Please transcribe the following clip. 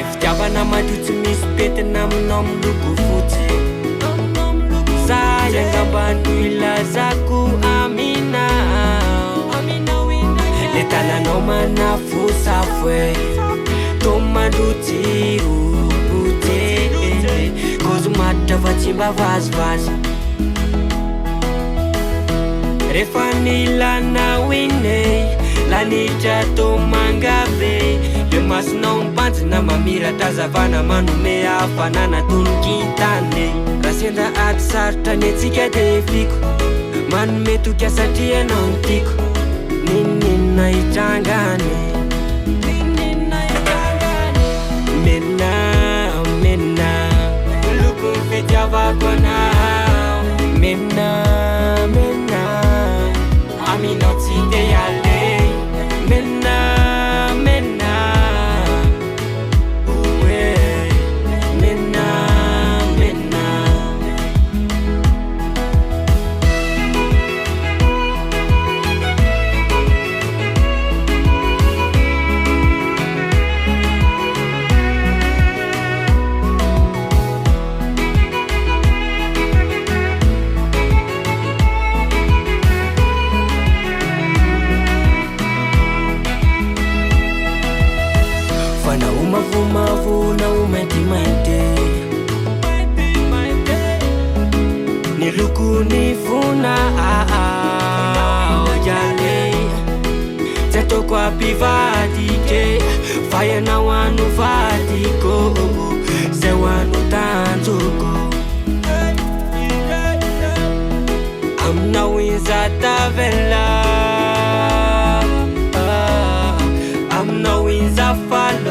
Fitiavana madio tsy misy petina aminao miloko fotsy Zay angamba no ilazako aminao Le tananao manafosafo e Tomando jiro te Gozo matra fa tsy mba vazivazy Rehefa nilanao iny e Lanitra tomanga be Le masonao mipanjina mamiratra hazavana manome hafanana tonon-kintany Raha sendra ady sarotra ny antsika de fiko Manome toka satria anao ny tiako Ninina hitrangany Mena, mena Loko ny fitiavako anao Mena, mena Aminao tsy te ale Mena, mena Oe Mena, mena Mavo na umainty Ni loko ni funa Jale Zatoko apivadike Faya na wanu vadiko Se wanu tanzuko Amna winza tavela Amna winza falo